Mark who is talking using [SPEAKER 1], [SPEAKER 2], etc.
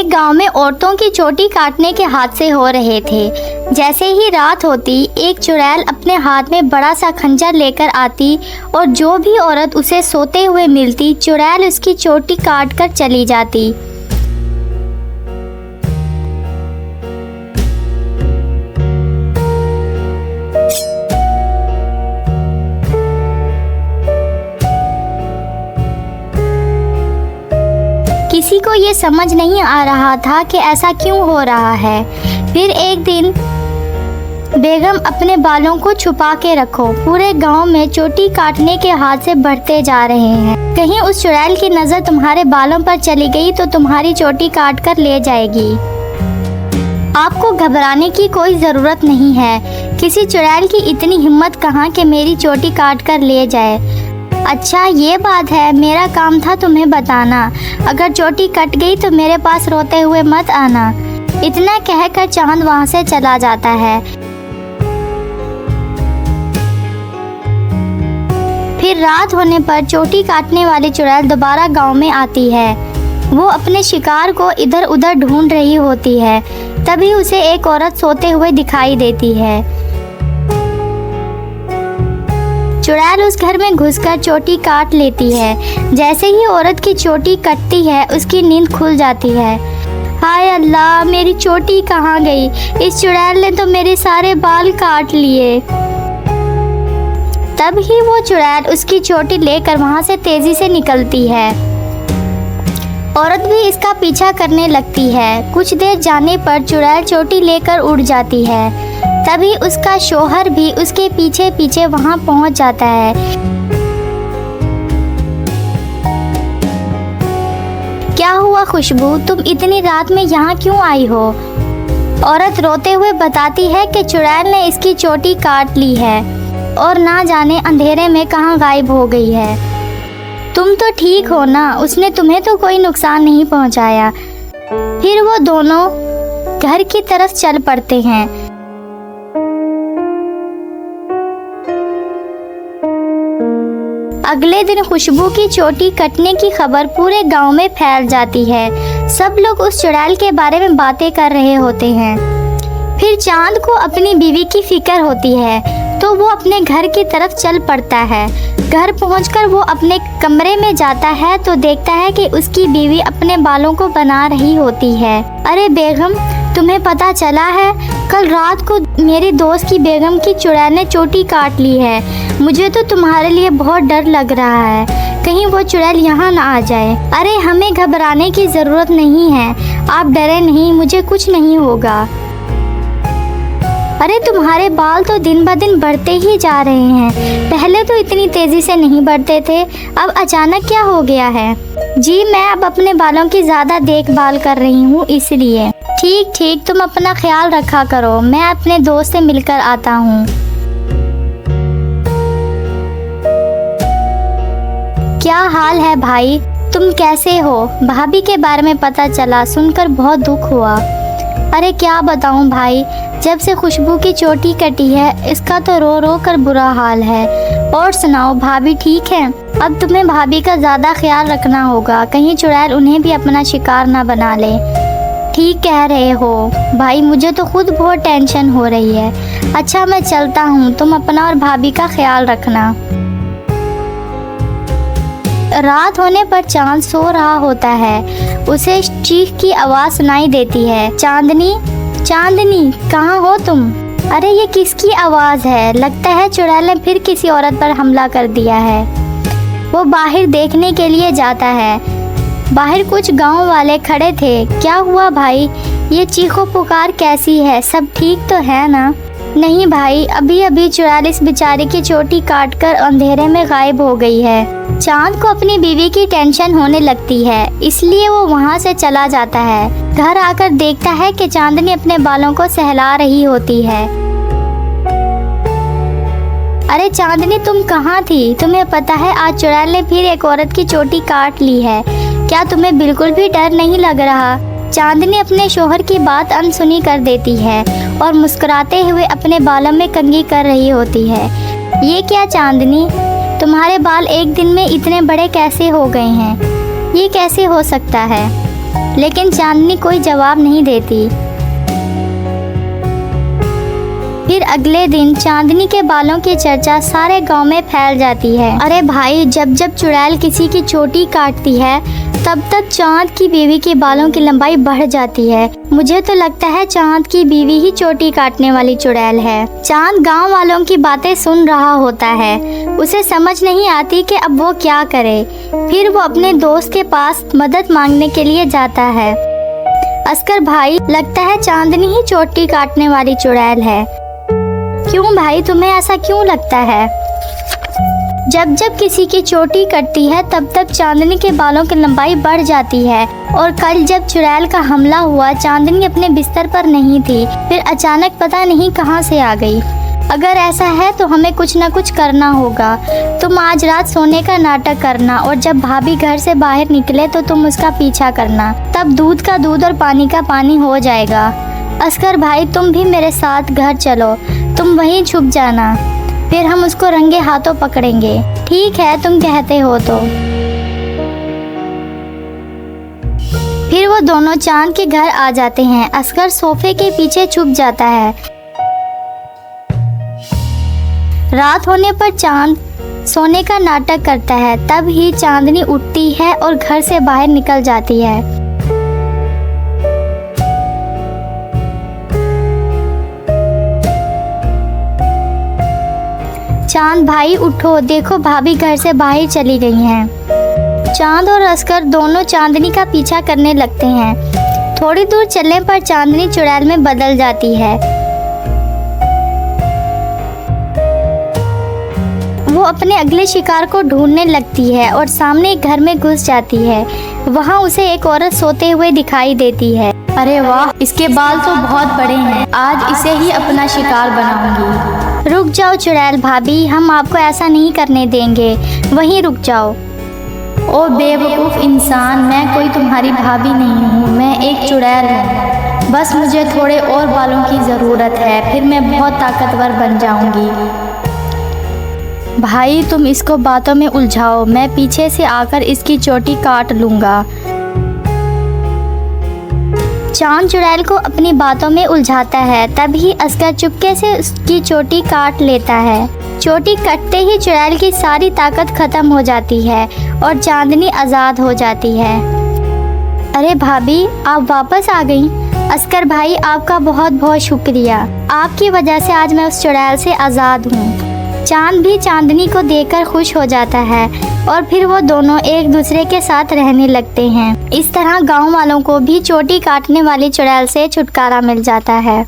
[SPEAKER 1] गांव में औरतों की चोटी काटने के हादसे हो रहे थे। जैसे ही रात होती, एक चुड़ैल अपने हाथ में बड़ा सा खंजर लेकर आती और जो भी औरत उसे सोते हुए मिलती, चुड़ैल उसकी चोटी काट कर चली जाती। किसी को ये समझ नहीं आ रहा था कि ऐसा क्यों हो रहा है। फिर एक दिन बेगम अपने बालों को छुपा के रखो, पूरे गांव में चोटी काटने के हादसे बढ़ते जा रहे हैं। कहीं उस चुड़ैल की नज़र तुम्हारे बालों पर चली गई तो तुम्हारी चोटी काट कर ले जाएगी। आपको घबराने की कोई ज़रूरत नहीं है। किसी चुड़ैल की इतनी हिम्मत कहाँ कि मेरी चोटी काट कर ले जाए। अच्छा ये बात है, मेरा काम था तुम्हें बताना। अगर चोटी कट गई तो मेरे पास रोते हुए मत आना। इतना कहकर चांद वहाँ से चला जाता है। फिर रात होने पर चोटी काटने वाली चुड़ैल दोबारा गांव में आती है। वो अपने शिकार को इधर उधर ढूंढ रही होती है। तभी उसे एक औरत सोते हुए दिखाई देती है। चुड़ैल उस घर में घुसकर चोटी काट लेती है। जैसे ही औरत की चोटी कटती है, उसकी नींद खुल जाती है। हाय अल्लाह, मेरी चोटी कहाँ गई? इस चुड़ैल ने तो मेरे सारे बाल काट लिए। तब ही वो चुड़ैल उसकी चोटी लेकर वहाँ से तेजी से निकलती है। औरत भी इसका पीछा करने लगती है। कुछ देर जाने पर चुड़ैल चोटी लेकर उड़ जाती है। तभी उसका शौहर भी उसके पीछे पीछे वहां पहुंच जाता है। क्या हुआ खुशबू, तुम इतनी रात में यहाँ क्यों आई हो? औरत रोते हुए बताती है कि चुड़ैल ने इसकी चोटी काट ली है और ना जाने अंधेरे में कहाँ गायब हो गई है। तुम तो ठीक हो ना? उसने तुम्हें तो कोई नुकसान नहीं पहुँचाया। फिर वो दोनों घर की तरफ चल पड़ते हैं। अगले दिन खुशबू की चोटी कटने की खबर पूरे गांव में फैल जाती है। सब लोग उस चुड़ैल के बारे में बातें कर रहे होते हैं। फिर चांद को अपनी बीवी की फिक्र होती है तो वो अपने घर की तरफ चल पड़ता है। घर पहुंचकर वो अपने कमरे में जाता है तो देखता है कि उसकी बीवी अपने बालों को बना रही होती है। अरे बेगम, तुम्हें पता चला है? कल रात को मेरी दोस्त की बेगम की चुड़ैल ने चोटी काट ली है। मुझे तो तुम्हारे लिए बहुत डर लग रहा है, कहीं वो चुड़ैल यहाँ ना आ जाए। अरे हमें घबराने की ज़रूरत नहीं है, आप डरे नहीं, मुझे कुछ नहीं होगा। अरे तुम्हारे बाल तो दिन ब दिन बढ़ते ही जा रहे हैं। पहले तो इतनी तेज़ी से नहीं बढ़ते थे, अब अचानक क्या हो गया है? जी मैं अब अपने बालों की ज़्यादा देखभाल कर रही हूँ इसलिए। ठीक ठीक, तुम अपना ख्याल रखा करो, मैं अपने दोस्त से मिलकर आता हूँ। क्या हाल है भाई, तुम कैसे हो? भाभी के बारे में पता चला, सुनकर बहुत दुख हुआ। अरे क्या बताऊं भाई, जब से खुशबू की चोटी कटी है इसका तो रो रो कर बुरा हाल है। और सुनाओ, भाभी ठीक है? अब तुम्हें भाभी का ज़्यादा ख्याल रखना होगा, कहीं चुड़ैल उन्हें भी अपना शिकार ना बना ले। ठीक कह रहे हो भाई, मुझे तो खुद बहुत टेंशन हो रही है। अच्छा मैं चलता हूँ, तुम अपना और भाभी का ख्याल रखना। रात होने पर चांद सो रहा होता है। उसे चीख की आवाज़ सुनाई देती है। चांदनी, चांदनी कहाँ हो तुम? अरे ये किसकी आवाज़ है? लगता है चुड़ैल ने फिर किसी औरत पर हमला कर दिया है। वो बाहर देखने के लिए जाता है। बाहर कुछ गांव वाले खड़े थे। क्या हुआ भाई, ये चीखो पुकार कैसी है? सब ठीक तो है ना? नहीं भाई, अभी अभी चुड़ैल इस बेचारे की चोटी काटकर अंधेरे में गायब हो गई है। चांद को अपनी बीवी की टेंशन होने लगती है, इसलिए वो वहाँ से चला जाता है। घर आकर देखता है कि चांदनी अपने बालों को सहला रही होती है। अरे चांदनी, तुम कहाँ थी? तुम्हें पता है आज चुड़ैल ने फिर एक औरत की चोटी काट ली है। क्या तुम्हें बिल्कुल भी डर नहीं लग रहा? चांदनी अपने शौहर की बात अनसुनी कर देती है और मुस्कुराते हुए अपने बालों में कंघी कर रही होती है। ये क्या चांदनी, तुम्हारे बाल एक दिन में इतने बड़े कैसे हो गए हैं? ये कैसे हो सकता है? लेकिन चांदनी कोई जवाब नहीं देती। फिर अगले दिन चांदनी के बालों की चर्चा सारे गांव में फैल जाती है। अरे भाई, जब जब चुड़ैल किसी की चोटी काटती है तब तब चांद की बीवी के बालों की लंबाई बढ़ जाती है। मुझे तो लगता है चांद की बीवी ही चोटी काटने वाली चुड़ैल है। चांद गांव वालों की बातें सुन रहा होता है। उसे समझ नहीं आती कि अब वो क्या करे। फिर वो अपने दोस्त के पास मदद मांगने के लिए जाता है। अस्कर भाई, लगता है चांदनी ही चोटी काटने वाली चुड़ैल है। क्यों भाई, तुम्हें ऐसा क्यों लगता है? जब जब किसी की चोटी कटती है तब तब चांदनी के बालों की लंबाई बढ़ जाती है। और कल जब चुड़ैल का हमला हुआ, चांदनी अपने बिस्तर पर नहीं थी, फिर अचानक पता नहीं कहां से आ गई। अगर ऐसा है तो हमें कुछ न कुछ करना होगा। तुम आज रात सोने का नाटक करना और जब भाभी घर से बाहर निकले तो तुम उसका पीछा करना। तब दूध का दूध और पानी का पानी हो जाएगा। अस्कर भाई, तुम भी मेरे साथ घर चलो। तुम वहीं छुप जाना, फिर हम उसको रंगे हाथों पकड़ेंगे। ठीक है, तुम कहते हो तो। फिर वो दोनों चांद के घर आ जाते हैं। अस्कर सोफे के पीछे छुप जाता है। रात होने पर चांद सोने का नाटक करता है। तब ही चांदनी उठती है और घर से बाहर निकल जाती है। चांद भाई उठो, देखो भाभी घर से बाहर चली गई हैं। चांद और अस्कर दोनों चांदनी का पीछा करने लगते हैं। थोड़ी दूर चलने पर चांदनी चुड़ैल में बदल जाती है। वो अपने अगले शिकार को ढूंढने लगती है और सामने एक घर में घुस जाती है। वहाँ उसे एक औरत सोते हुए दिखाई देती है। अरे वाह, इसके बाल तो बहुत बड़े हैं। आज इसे ही अपना शिकार बनाऊंगी। रुक जाओ चुड़ैल भाभी, हम आपको ऐसा नहीं करने देंगे। वहीं रुक जाओ। ओ बेवकूफ़ इंसान, मैं कोई तुम्हारी भाभी नहीं हूँ, मैं एक चुड़ैल हूँ। बस मुझे थोड़े और बालों की ज़रूरत है, फिर मैं बहुत ताकतवर बन जाऊंगी। भाई, तुम इसको बातों में उलझाओ, मैं पीछे से आकर इसकी चोटी काट लूँगा। चांद चुड़ैल को अपनी बातों में उलझाता है। तभी अस्कर चुपके से उसकी चोटी काट लेता है। चोटी कटते ही चुड़ैल की सारी ताकत खत्म हो जाती है और चांदनी आज़ाद हो जाती है। अरे भाभी, आप वापस आ गई। अस्कर भाई, आपका बहुत बहुत शुक्रिया। आपकी वजह से आज मैं उस चुड़ैल से आज़ाद हूँ। चांद भी चांदनी को देखकर खुश हो जाता है और फिर वो दोनों एक दूसरे के साथ रहने लगते हैं। इस तरह गांव वालों को भी चोटी काटने वाली चुड़ैल से छुटकारा मिल जाता है।